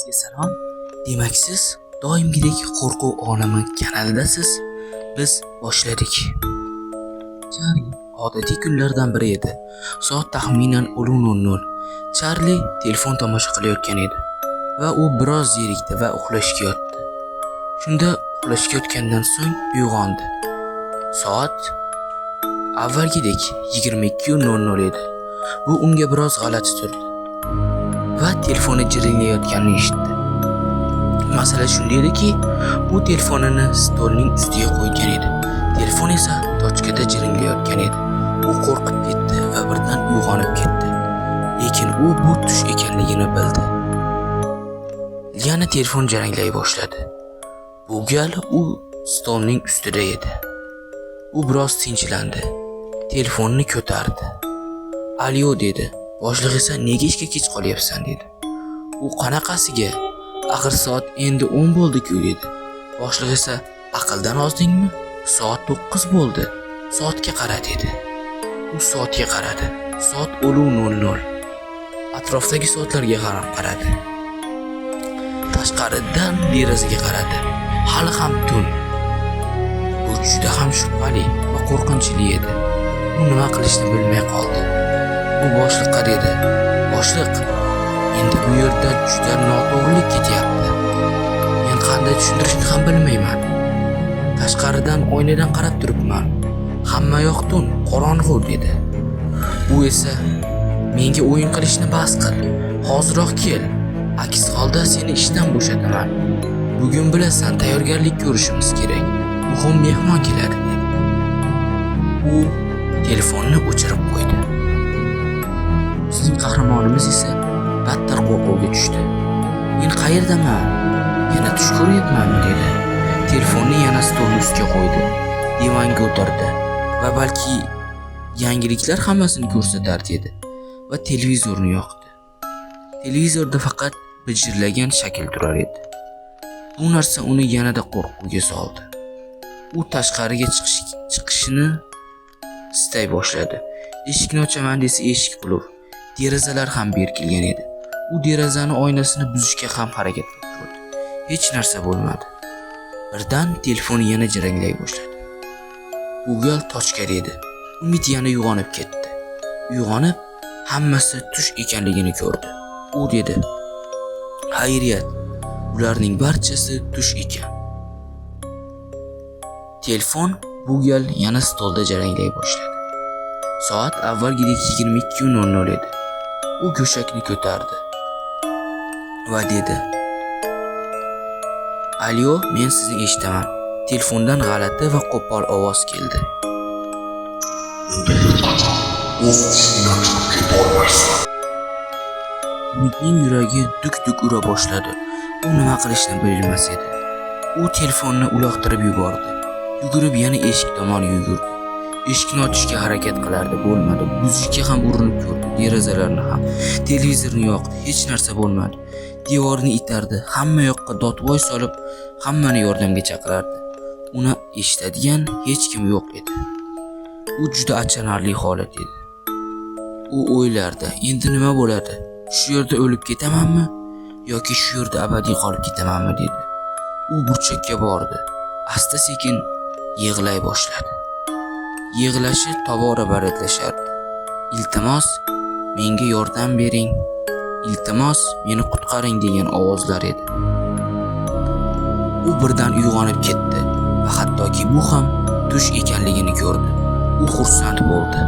Hammasiga salom. Demak, siz doimgidek qo'rquv olami kanalidasiz. Biz boshladik. Charli odatiy kunlardan biri edi. Soat taxminan 10:00. Charli telefon tomosha qilayotgan edi va u biroz zerikdi va uxlashga yotdi. Shunda uxlashga yotgandan so'ng uyg'ondi. Soat avvalgidek 22:00 edi. Bu unga biroz g'alati turdi va telefoni jiringlayotganini eshitdi. Masala shunda ediki, u telefonini stolning ustiga qo'ygan edi. Telefon esa tochkada jiringlayotgan edi. U qo'rqib ketdi va birdan uyg'onib ketdi. Lekin u bu tush ekanligini bildi. Yana telefon jiringlay boshladi. Bu gal u stolning ustida edi. U biroz tinchlandi. Telefonni ko'tardi. "Alyo" dedi. Boshliq esa "Nega ishga kech qolyapsan?" dedi. U "Qanaqasiga? Axir soat endi 10 bo'ldi-ku" dedi. Boshliq esa "Aqldan ozdingmi? Soat 9 bo'ldi. Soatga qara" dedi. U soatga qaradi. Soat 10:00. Atrofdagi soatlarga qaradi. Tashqaridan derazaga qaradi. Hali ham tun. Bu juda ham shubhali va qo'rqinchli edi. U nima qilishni bilmay qoldi. U boshliqqa dedi: "Boshliq, endi bu yerda juda noto'g'rilik ketyapti. Men qanday tushuntirishni ham bilmayman. Tashqaridan oynadan qarab turibman. Hamma yoq tun, qorong'u" dedi. U esa: "Menga o'yin qilishni bas qil. Hozirroq kel. Aks holda seni ishdan bo'shataman. Bugun bilasan, tayyorgarlik ko'rishimiz kerak. Muhim mehmon keladi" dedi. U telefonni o'chirib qo'ydi. Sizning qahramonimiz esa battar qo'rquvga tushdi. "Men qayerdaman? Yana tush ko'ryapmanmi?" dedi. Telefonni yana stol ustiga qo'ydi. Divanga o'tirdi va balki yangiliklar hammasini ko'rsatar dedi va televizorni yoqdi. Televizorda faqat bijirlagan shakl turar edi. Bu narsa uni yanada qo'rquvga soldi. U tashqariga chiqishini istay boshladi. Eshikni ochaman desa eshik qulf. Derazalar ham berkilgan edi. U derazani oynasini buzishga ham harakat qildi. Hech narsa bo'lmadi. Birdan telefoni yana jiringlay boshladi. Bu gal tochkada edi. Umid yana uyg'onib ketdi. Uyg'onib, hammasi tush ekanligini ko'rdi. U dedi: "Xayriyat, ularning barchasi tush ekan." Telefon bu gal yana stolda jaranglay boshladi. Soat avvalgidek 22:00 edi. U go'shakni ko'tardi va dedi: "Alyo, men sizni eshitaman." Telefondan g'alati va qo'pol ovoz keldi. Umidning yuragi duk-duk ura boshladi. U nima qilishni bilmas edi. U telefonni uloqtirib yubordi. Yugurib yana eshik tomon yugurdi. Eshikni ochishga harakat qilardi, bo'lmadi. Buzishga ham urinib ko'rdi, derazalarni ham. Televizorni yoqdi, hech narsa bo'lmadi. Devorni itardi, hamma yoqqa dodvoy solib, hammani yordamga chaqirardi. Uni eshitadigan hech kim yo'q edi. U juda achinarli holat edi. U o'ylardi, endi nima bo'ladi? Shu yerda o'lib ketamanmi yoki shu yerda abadiy qolib ketamanmi dedi. U burchakka bordi. Asta-sekin yig'lay boshladi. Yig'lashi tobora balandlashardi. "Iltimos, menga yordam bering. Iltimos, meni qutqaring" degan ovozlar edi. U birdan uyg'onib ketdi va hattoki bu ham tush ekanligini ko'rdi. U xursand bo'ldi.